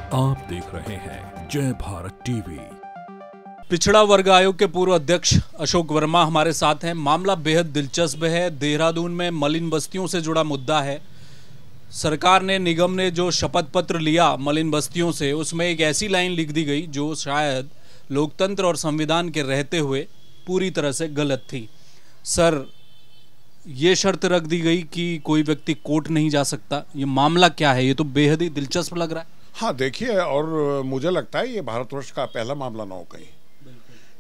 आप देख रहे हैं जय भारत टीवी। पिछड़ा वर्ग आयोग के पूर्व अध्यक्ष अशोक वर्मा हमारे साथ हैं। मामला बेहद दिलचस्प है। देहरादून में मलिन बस्तियों से जुड़ा मुद्दा है। सरकार ने, निगम ने जो शपथ पत्र लिया मलिन बस्तियों से, उसमें एक ऐसी लाइन लिख दी गई जो शायद लोकतंत्र और संविधान के रहते हुए पूरी तरह से गलत थी। सर, ये शर्त रख दी गई कि कोई व्यक्ति कोर्ट नहीं जा सकता। ये मामला क्या है? ये तो बेहद ही दिलचस्प लग रहा है। हाँ, देखिए, और मुझे लगता है ये भारतवर्ष का पहला मामला ना हो कहीं।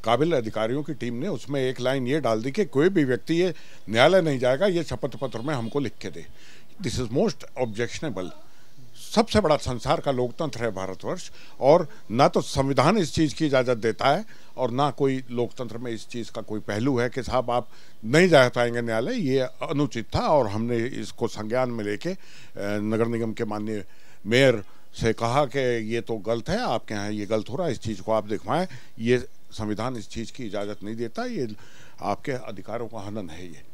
काबिल अधिकारियों की टीम ने उसमें एक लाइन ये डाल दी कि कोई भी व्यक्ति ये न्यायालय नहीं जाएगा, ये शपथ पत्र में हमको लिख के दे। This is most objectionable. सबसे बड़ा संसार का लोकतंत्र है भारतवर्ष, और ना तो संविधान इस चीज़ की इजाज़त देता है और ना कोई लोकतंत्र में इस चीज़ का कोई पहलू है कि साहब आप नहीं जा पाएंगे न्यायालय। ये अनुचित था और हमने इसको संज्ञान में लेके नगर निगम के माननीय मेयर से कहा कि ये तो गलत है, आपके यहाँ ये गलत हो रहा है, इस चीज़ को आप दिखवाएं। ये संविधान इस चीज़ की इजाज़त नहीं देता, ये आपके अधिकारों का हनन है ये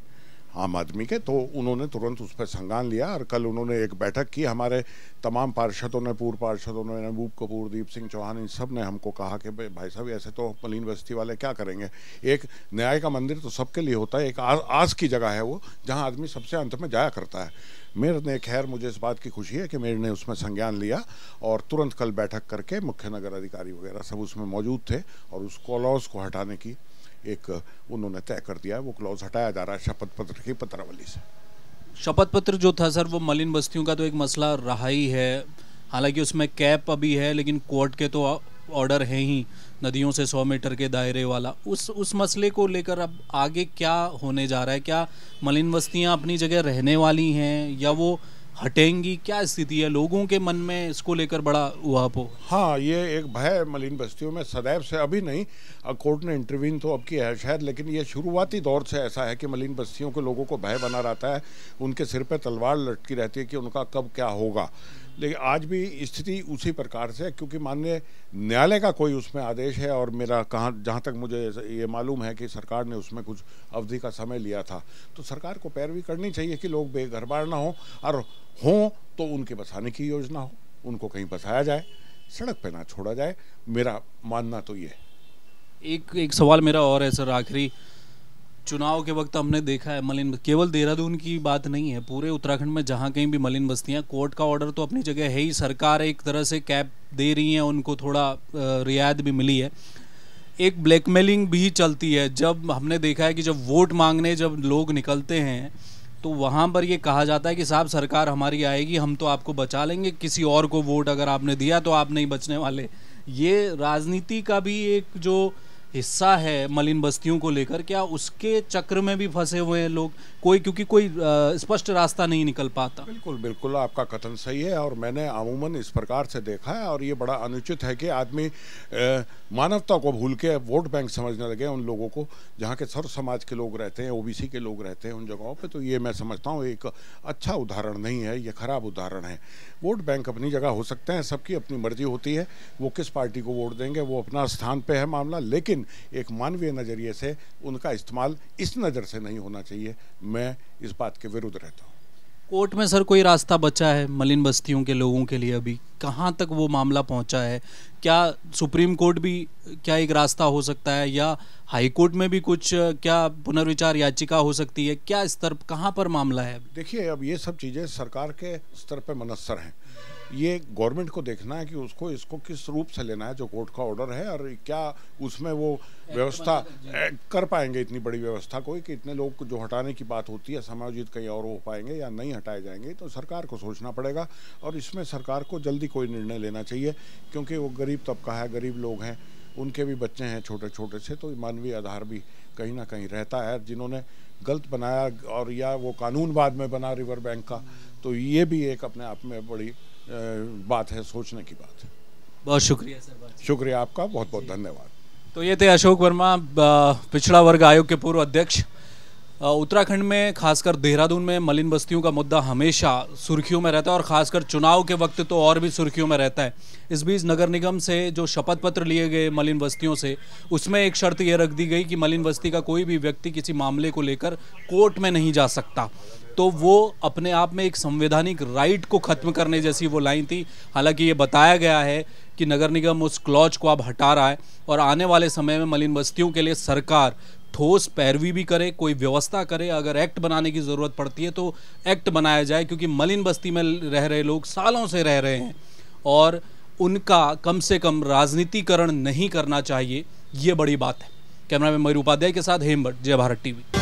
आम आदमी के। तो उन्होंने तुरंत उस पर संज्ञान लिया और कल उन्होंने एक बैठक की। हमारे तमाम पार्षदों ने, पूर्व पार्षदों ने, महबूब कपूर, दीप सिंह चौहान, इन सब ने हमको कहा कि भाई साहब ऐसे तो मलिन बस्ती वाले क्या करेंगे। एक न्याय का मंदिर तो सबके लिए होता है, एक आस की जगह है वो, जहाँ आदमी सबसे अंत में जाया करता है। मेयर ने, खैर मुझे इस बात की खुशी है कि मेयर ने उसमें संज्ञान लिया और तुरंत कल बैठक करके मुख्य नगर अधिकारी वगैरह सब उसमें मौजूद थे और उस क्लॉज को हटाने की एक उन्होंने तय कर दिया है। वो क्लॉज हटाया जा रहा है शपथ पत्र की पत्रावली से। शपथ पत्र जो था सर, वो मलिन बस्तियों का तो एक मसला रहा ही है। हालांकि उसमें कैप अभी है, लेकिन कोर्ट के तो ऑर्डर है ही नदियों से 100 मीटर के दायरे वाला। उस मसले को लेकर अब आगे क्या होने जा रहा है? क्या मलिन बस्तियां अपनी जगह रहने वाली हैं या वो हटेंगी? क्या स्थिति है? लोगों के मन में इसको लेकर बड़ा उहापोह। हाँ, ये एक भय मलिन बस्तियों में सदैव से, अभी नहीं, कोर्ट ने इंटरवीन तो अब किया है शायद, लेकिन ये शुरुआती दौर से ऐसा है कि मलिन बस्तियों के लोगों को भय बना रहता है। उनके सिर पे तलवार लटकी रहती है कि उनका कब क्या होगा। लेकिन आज भी स्थिति उसी प्रकार से है, क्योंकि माननीय न्यायालय का कोई उसमें आदेश है और मेरा जहाँ तक मुझे ये मालूम है कि सरकार ने उसमें कुछ अवधि का समय लिया था। तो सरकार को पैरवी करनी चाहिए कि लोग बेघरबार ना हो, और हों तो उनके बसाने की योजना हो, उनको कहीं बसाया जाए, सड़क पे ना छोड़ा जाए। मेरा मानना तो ये है। एक सवाल मेरा और है सर, आखिरी। चुनाव के वक्त हमने देखा है मलिन, केवल देहरादून की बात नहीं है, पूरे उत्तराखंड में जहाँ कहीं भी मलिन बस्तियाँ, कोर्ट का ऑर्डर तो अपनी जगह है ही, सरकार एक तरह से कैप दे रही है, उनको थोड़ा रियायत भी मिली है। एक ब्लैकमेलिंग भी चलती है। जब हमने देखा है कि जब वोट मांगने जब लोग निकलते हैं तो वहाँ पर ये कहा जाता है कि साहब सरकार हमारी आएगी, हम तो आपको बचा लेंगे, किसी और को वोट अगर आपने दिया तो आप नहीं बचने वाले। ये राजनीति का भी एक जो हिस्सा है मलिन बस्तियों को लेकर, क्या उसके चक्र में भी फंसे हुए हैं लोग? क्योंकि कोई स्पष्ट रास्ता नहीं निकल पाता। बिल्कुल बिल्कुल, आपका कथन सही है और मैंने अमूमन इस प्रकार से देखा है, और ये बड़ा अनुचित है कि आदमी मानवता को भूल के वोट बैंक समझने लगे उन लोगों को जहाँ के सर्व समाज के लोग रहते हैं, ओबीसी के लोग रहते हैं उन जगहों पे। तो ये मैं समझता हूँ एक अच्छा उदाहरण नहीं है, ये खराब उदाहरण है। वोट बैंक अपनी जगह हो सकते हैं, सबकी अपनी मर्जी होती है, वो किस पार्टी को वोट देंगे वो अपना स्थान पे है मामला, लेकिन एक मानवीय नज़रिए से उनका इस्तेमाल इस नज़र से नहीं होना चाहिए। मैं इस बात के विरुद्ध रहता हूँ। कोर्ट में सर कोई रास्ता बचा है मलिन बस्तियों के लोगों के लिए? अभी कहाँ तक वो मामला पहुँचा है? क्या सुप्रीम कोर्ट भी क्या एक रास्ता हो सकता है, या हाई कोर्ट में भी कुछ क्या पुनर्विचार याचिका हो सकती है? क्या स्तर कहाँ पर मामला है? देखिए, अब ये सब चीज़ें सरकार के स्तर पे मनस्सर हैं। ये गवर्नमेंट को देखना है कि इसको किस रूप से लेना है जो कोर्ट का ऑर्डर है, और क्या उसमें वो व्यवस्था कर पाएंगे, इतनी बड़ी व्यवस्था को कि इतने लोग को जो हटाने की बात होती है समायोजित कहीं और हो पाएंगे या नहीं हटाए जाएंगे। तो सरकार को सोचना पड़ेगा और इसमें सरकार को जल्दी कोई निर्णय लेना चाहिए, क्योंकि वो गरीब तबका है, गरीब लोग हैं, उनके भी बच्चे हैं छोटे छोटे से, तो मानवीय आधार भी कहीं ना कहीं रहता है। जिन्होंने गलत बनाया और या वो कानून बाद में बना रिवर बैंक का, तो ये भी एक अपने आप में बड़ी बात है, सोचने की बात है। बहुत शुक्रिया सर। शुक्रिया आपका, बहुत बहुत धन्यवाद। तो ये थे अशोक वर्मा, पिछड़ा वर्ग आयोग के पूर्व अध्यक्ष। उत्तराखंड में खासकर देहरादून में मलिन बस्तियों का मुद्दा हमेशा सुर्खियों में रहता है और खासकर चुनाव के वक्त तो और भी सुर्खियों में रहता है। इस बीच नगर निगम से जो शपथ पत्र लिए गए मलिन बस्तियों से, उसमें एक शर्त ये रख दी गई कि मलिन बस्ती का कोई भी व्यक्ति किसी मामले को लेकर कोर्ट में नहीं जा सकता। तो वो अपने आप में एक संवैधानिक राइट को ख़त्म करने जैसी वो लाइन थी। हालांकि ये बताया गया है कि नगर निगम उस क्लॉज को अब हटा रहा है और आने वाले समय में मलिन बस्तियों के लिए सरकार ठोस पैरवी भी करे, कोई व्यवस्था करे। अगर एक्ट बनाने की ज़रूरत पड़ती है तो एक्ट बनाया जाए, क्योंकि मलिन बस्ती में रह रहे लोग सालों से रह रहे हैं और उनका कम से कम राजनीतिकरण नहीं करना चाहिए। ये बड़ी बात है। कैमरामैन मयूर उपाध्याय के साथ हेम भट्ट, जय भारत टीवी।